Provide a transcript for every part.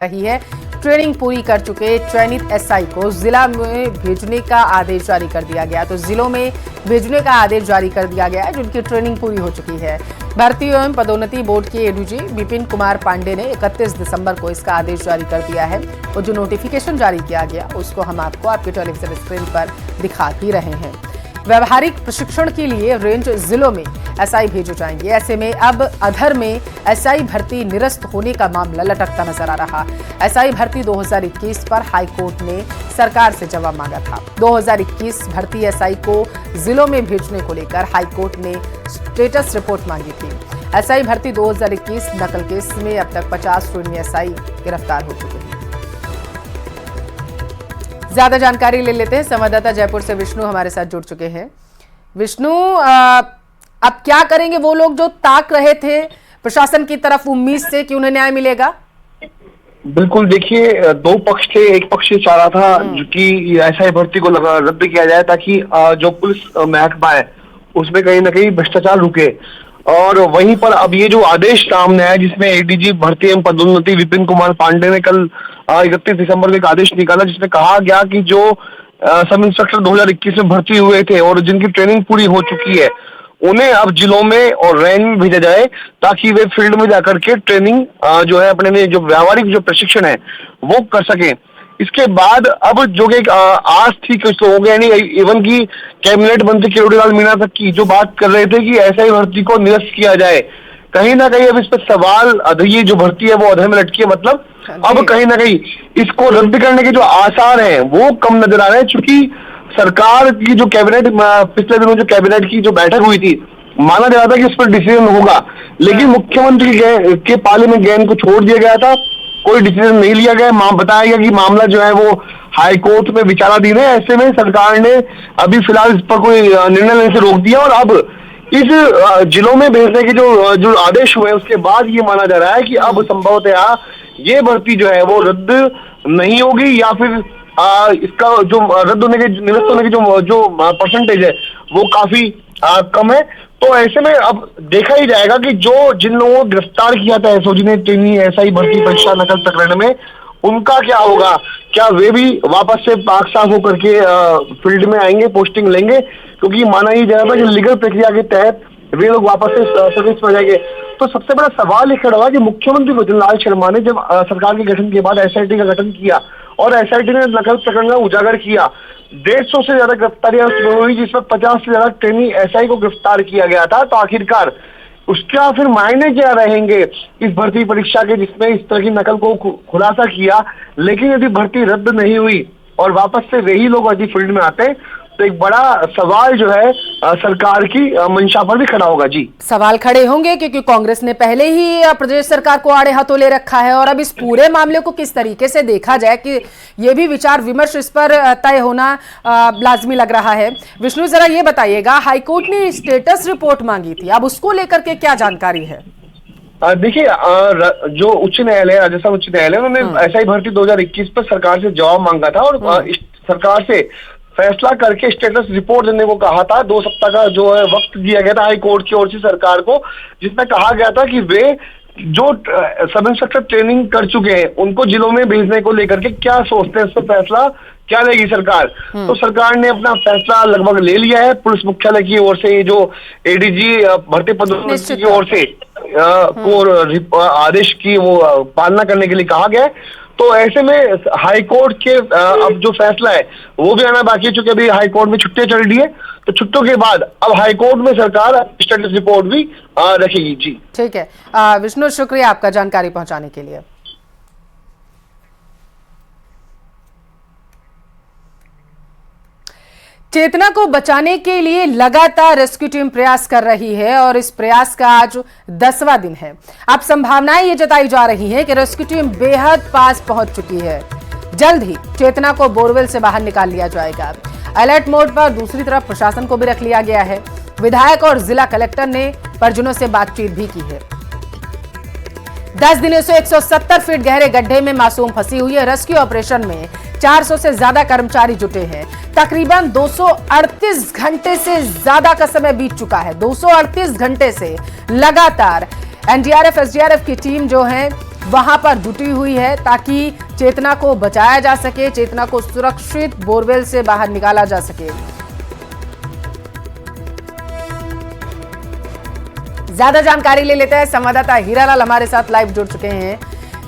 रही है। ट्रेनिंग पूरी कर चुके चयनित एसआई को जिला में भेजने का आदेश जारी कर दिया गया। तो जिलों में भेजने का आदेश जारी कर दिया गया है, जिनकी ट्रेनिंग पूरी हो चुकी है। भर्ती एवं पदोन्नति बोर्ड के एडीजी विपिन कुमार पांडे ने 31 दिसंबर को इसका आदेश जारी कर दिया है और जो नोटिफिकेशन जारी किया गया उसको हम आपको आपके टेलीविजन स्क्रीन पर दिखा भी रहे हैं। व्यवहारिक प्रशिक्षण के लिए रेंज जिलों में एसआई भेजे जाएंगे। ऐसे में अब अधर में एसआई भर्ती निरस्त होने का मामला लटकता नजर आ रहा। एसआई भर्ती 2021 पर हाईकोर्ट ने सरकार से जवाब मांगा था। 2021 भर्ती एसआई को जिलों में भेजने को लेकर हाईकोर्ट ने स्टेटस रिपोर्ट मांगी थी। एसआई भर्ती 2021 नकल केस में अब तक 50 ट्रेनी एसआई गिरफ्तार हो चुके हैं। ज्यादा जानकारी ले लेते हैं, संवाददाता जयपुर से विष्णु हमारे साथ जुड़ चुके हैं। विष्णु, अब क्या करेंगे वो लोग जो ताक रहे थे प्रशासन की तरफ उम्मीद से कि उन्हें न्याय मिलेगा? बिल्कुल, देखिए दो पक्ष थे। एक पक्ष ये चाह रहा था कि एसआई भर्ती को रद्द किया जाए ताकि जो पुलिस महकमा है उसमें कहीं ना कहीं भ्रष्टाचार रुके। और वहीं पर अब ये जो आदेश सामने आया जिसमें एडीजी भर्ती एवं पदोन्नति विपिन कुमार पांडे ने कल 31 दिसंबर को एक आदेश निकाला जिसमें कहा गया कि जो सब इंस्पेक्टर 2021 में भर्ती हुए थे और जिनकी ट्रेनिंग पूरी हो चुकी है उन्हें अब जिलों में और रेंज में भेजा जाए ताकि वे फील्ड में जाकर के ट्रेनिंग जो है अपने लिए जो व्यावहारिक जो प्रशिक्षण है वो कर सके। इसके बाद अब जो एक आस थी कुछ लोगों के, यानी इवन की कैबिनेट मंत्री किरोड़ीलाल मीणा तक की जो बात कर रहे थे कि एसआई भर्ती को निरस्त किया जाए, कहीं ना कहीं अब इस पर सवाल, ये जो भर्ती है वो अधर में लटकी है। मतलब अब कहीं ना कहीं इसको रद्द करने के जो आसार हैं वो कम नजर आ रहे हैं, चूंकि सरकार की जो कैबिनेट पिछले दिनों जो कैबिनेट की जो बैठक हुई थी माना जा रहा था कि इस पर डिसीजन होगा, लेकिन मुख्यमंत्री के पाले में गेंद को छोड़ दिया गया था, कोई डिसीजन नहीं लिया गया। बताया गया कि मामला जो है वो हाई कोर्ट में विचाराधीन है। ऐसे में सरकार ने अभी फिलहाल इस पर कोई निर्णय लेने से रोक दिया और अब इस जिलों में भेजने के जो आदेश हुए उसके बाद ये माना जा रहा है कि अब संभवतः ये भर्ती जो है वो रद्द नहीं होगी या फिर इसका जो रद्द होने के निरस्त होने की जो परसेंटेज है वो काफी कम है। तो ऐसे में अब देखा ही जाएगा कि जिन लोगों को गिरफ्तार किया था एसओजी ने ट्रेनी एसआई भर्ती परीक्षा नकल प्रकरण में, उनका क्या होगा? क्या वे भी वापस से पाक साफ होकर के फील्ड में आएंगे, पोस्टिंग लेंगे? क्योंकि माना ही जा रहा था कि लीगल प्रक्रिया के तहत वे लोग वापस से सर्विस में जाएंगे। तो सबसे बड़ा सवाल ये खड़ा हुआ कि मुख्यमंत्री भजनलाल शर्मा ने जब सरकार के गठन के बाद एसआईटी का गठन किया और एसआईटी ने नकल प्रकरण का उजागर किया, 150 से ज्यादा गिरफ्तारियां हुई जिसमें 50 से ज्यादा ट्रेनी एसआई को गिरफ्तार किया गया था। तो आखिरकार उसका फिर मायने क्या रहेंगे इस भर्ती परीक्षा के जिसमें इस तरह की नकल को खुलासा किया, लेकिन यदि भर्ती रद्द नहीं हुई और वापस से वही लोग यदि फील्ड में आते तो एक बड़ा सवाल जो है सरकार की मंशा पर भी खड़ा होगा। जी, सवाल खड़े होंगे क्योंकि कांग्रेस ने पहले ही प्रदेश सरकार को आड़े हाथों ले रखा है और अब इस पूरे मामले को किस तरीके से देखा जाए कि ये भी विचार विमर्श इस पर तय होना लाजमी लग रहा है। विष्णु, जरा ये बताइएगा, हाईकोर्ट ने स्टेटस रिपोर्ट मांगी थी, अब उसको लेकर के क्या जानकारी है? देखिए, जो उच्च न्यायालय राजस्थान उच्च न्यायालय उन्होंने एसआई भर्ती 2021 पर सरकार से जवाब मांगा था और सरकार से फैसला करके स्टेटस रिपोर्ट देने को कहा था। 2 सप्ताह का जो है वक्त दिया गया था हाई कोर्ट की ओर से सरकार को, जिसमें कहा गया था कि वे जो सब इंस्पेक्टर ट्रेनिंग कर चुके हैं उनको जिलों में भेजने को लेकर के क्या सोचते हैं, इस पर फैसला क्या लेगी सरकार। तो सरकार ने अपना फैसला लगभग ले लिया है। पुलिस मुख्यालय की ओर से जो एडीजी भर्ती पदोन्नति की ओर से को आदेश की वो पालना करने के लिए कहा गया है। तो ऐसे में हाई कोर्ट के अब जो फैसला है वो भी आना बाकी है, चूंकि अभी हाई कोर्ट में छुट्टियां चल रही है, तो छुट्टियों के बाद अब हाई कोर्ट में सरकार स्टेटस रिपोर्ट भी रखेगी। जी, ठीक है विष्णु, शुक्रिया आपका जानकारी पहुंचाने के लिए। चेतना को बचाने के लिए लगातार रेस्क्यू टीम प्रयास कर रही है और इस प्रयास का आज 10वां दिन है। अब संभावनाएं ये जताई जा रही हैं कि रेस्क्यू टीम बेहद पास पहुंच चुकी है। जल्द ही चेतना को बोरवेल से बाहर निकाल लिया जाएगा। अलर्ट मोड पर दूसरी तरफ प्रशासन को भी रख लिया गया है। विधायक और जिला कलेक्टर ने परिजनों से बातचीत भी की है। 10 दिनों से 170 फीट गहरे गड्ढे में मासूम फंसी हुई है। रेस्क्यू ऑपरेशन में 400 से ज्यादा कर्मचारी जुटे हैं। तकरीबन 238 घंटे से ज्यादा का समय बीत चुका है। 238 घंटे से लगातार एनडीआरएफ एसडीआरएफ की टीम जो है वहां पर जुटी हुई है ताकि चेतना को बचाया जा सके, चेतना को सुरक्षित बोरवेल से बाहर निकाला जा सके। ज्यादा जानकारी ले लेते हैं, संवाददाता हीरालाल हमारे साथ लाइव जुड़ चुके हैं।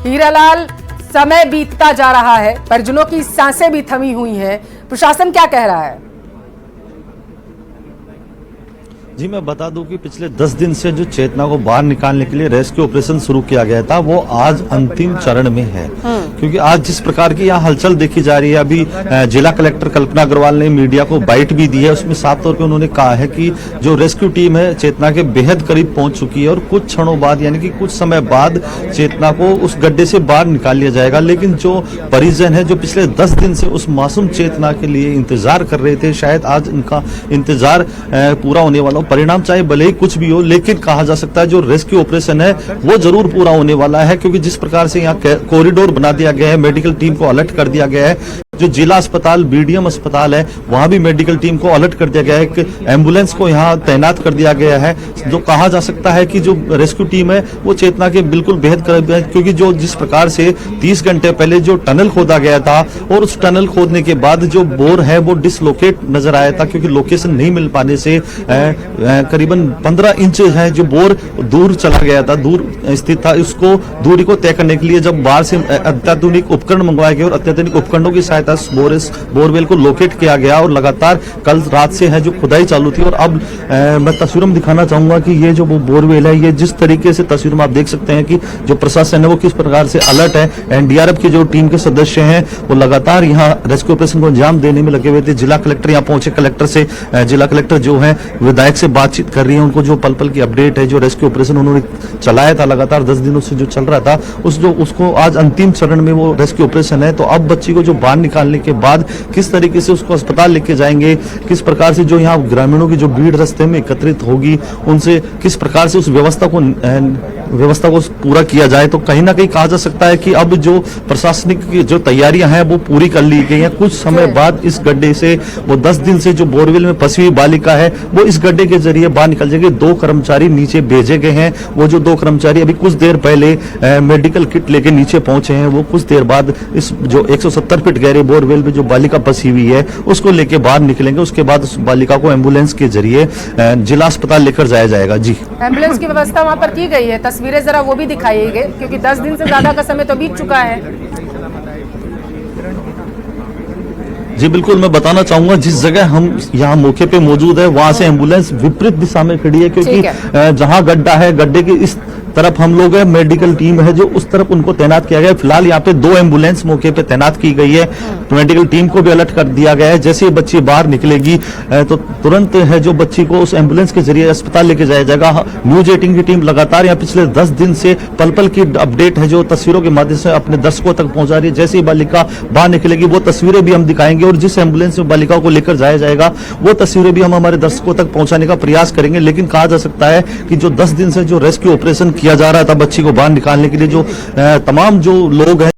हीरालाल, समय बीतता जा रहा है, परिजनों की सांसें भी थमी हुई हैं, प्रशासन क्या कह रहा है? जी, मैं बता दूं कि पिछले 10 दिन से जो चेतना को बाहर निकालने के लिए रेस्क्यू ऑपरेशन शुरू किया गया था वो आज अंतिम चरण में है। क्योंकि आज जिस प्रकार की यहाँ हलचल देखी जा रही है, अभी जिला कलेक्टर कल्पना अग्रवाल ने मीडिया को बाइट भी दी है, उसमें साफ तौर पे उन्होंने कहा है कि जो रेस्क्यू टीम है चेतना के बेहद करीब पहुंच चुकी है और कुछ क्षणों बाद यानी कि कुछ समय बाद चेतना को उस गड्ढे से बाहर निकाल लिया जाएगा। लेकिन जो परिजन है जो पिछले 10 दिन से उस मासूम चेतना के लिए इंतजार कर रहे थे, शायद आज उनका इंतजार पूरा होने वाला। परिणाम चाहे भले ही कुछ भी हो, लेकिन कहा जा सकता है जो रेस्क्यू ऑपरेशन है वो जरूर पूरा होने वाला है। क्योंकि जिस प्रकार से यहाँ कॉरिडोर बना दिया गया है, मेडिकल टीम को अलर्ट कर दिया गया है, जो जिला अस्पताल बीडीएम अस्पताल है वहां भी मेडिकल टीम को अलर्ट कर दिया गया है, एक एम्बुलेंस को यहाँ तैनात कर दिया गया है। जो कहा जा सकता है कि जो रेस्क्यू टीम है वो चेतना के बिल्कुल बेहद करीब है। क्योंकि जो जिस प्रकार से 30 घंटे पहले जो टनल खोदा गया था और उस टनल खोदने के बाद जो बोर है वो डिसलोकेट नजर आया था, क्योंकि लोकेशन नहीं मिल पाने से करीबन 15 इंच है जो बोर दूर चला गया था, दूर स्थित था। उसको दूरी को तय करने के लिए जब बाहर से अत्याधुनिक उपकरण मंगवाए गए और अत्याधुनिक उपकरणों की सहायता बोरवेल को लोकेट किया गया और लगातार कल रात से है जो खुदाई चालू थी। और अब मैं तस्वीरों में दिखाना चाहूंगा कि ये जो वो बोरवेल है, ये जिस तरीके से तस्वीरों में आप देख सकते हैं कि जो प्रशासन है वो किस प्रकार से अलर्ट है। एनडीआरएफ की जो टीम के सदस्य हैं वो लगातार यहाँ रेस्क्यू ऑपरेशन को अंजाम देने में लगे हुए थे। जिला कलेक्टर यहाँ पहुंचे, कलेक्टर से जिला कलेक्टर जो है विधायक से बातचीत कर रही है, उनको जो पल पल की अपडेट है, जो रेस्क्यू ऑपरेशन उन्होंने चलाया था लगातार 10 दिनों से जो चल रहा था, उसको आज अंतिम चरण में वो रेस्क्यू ऑपरेशन है। तो अब बच्ची को जो बाहर निकालने के बाद किस तरीके से उसको अस्पताल लेके जाएंगे, किस प्रकार से जो यहाँ ग्रामीणों की जो भीड़ रास्ते में एकत्रित होगी उनसे किस प्रकार से उस व्यवस्था को पूरा किया जाए, तो कहीं ना कहीं कहा जा सकता है कि अब जो प्रशासनिक जो तैयारियां हैं वो पूरी कर ली गई हैं। कुछ समय बाद इस गड्ढे से वो 10 दिन से जो बोरवेल में फंसी हुई बालिका है वो इस गड्ढे के जरिए बाहर निकल जाएगी। 2 कर्मचारी नीचे भेजे गए हैं, वो जो 2 कर्मचारी अभी कुछ देर पहले मेडिकल किट लेके नीचे पहुंचे हैं, वो कुछ देर बाद इस जो 170 फीट गहरे बोरवेल में जो बालिका फंसी हुई है उसको लेके बाहर निकलेंगे। उसके बाद उस बालिका को एम्बुलेंस के जरिए जिला अस्पताल लेकर जाया जाएगा। जी, एम्बुलेंस की व्यवस्था वहां पर की गई है, तस्वीरें जरा वो भी दिखाई गई, क्योंकि 10 दिन से ज्यादा का समय तो बीत चुका है। जी बिल्कुल, मैं बताना चाहूंगा जिस जगह हम यहाँ मौके पे मौजूद है वहां से एम्बुलेंस विपरीत दिशा में खड़ी है, क्योंकि जहां गड्ढा है गड्ढे के इस तरफ हम लोग है, मेडिकल टीम है जो उस तरफ उनको तैनात किया गया है। फिलहाल यहाँ पे 2 एम्बुलेंस मौके पे तैनात की गई है, तो मेडिकल टीम को भी अलर्ट कर दिया गया है। जैसे ही बच्ची बाहर निकलेगी तो तुरंत है जो बच्ची को उस एम्बुलेंस के जरिए अस्पताल लेके जाया जाएगा। न्यूज 18 की टीम लगातार यहाँ पिछले 10 दिन से पल पल की अपडेट है जो तस्वीरों के माध्यम से अपने दर्शकों तक पहुंचा रही है। जैसे ही बालिका बाहर निकलेगी वो तस्वीरें भी हम दिखाएंगे और जिस एम्बुलेंस में बालिका को लेकर जाया जाएगा वो तस्वीरें भी हम हमारे दर्शकों तक पहुंचाने का प्रयास करेंगे। लेकिन कहा जा सकता है कि जो 10 दिन से जो रेस्क्यू ऑपरेशन किया जा रहा था बच्ची को बाहर निकालने के लिए, जो तमाम जो लोग हैं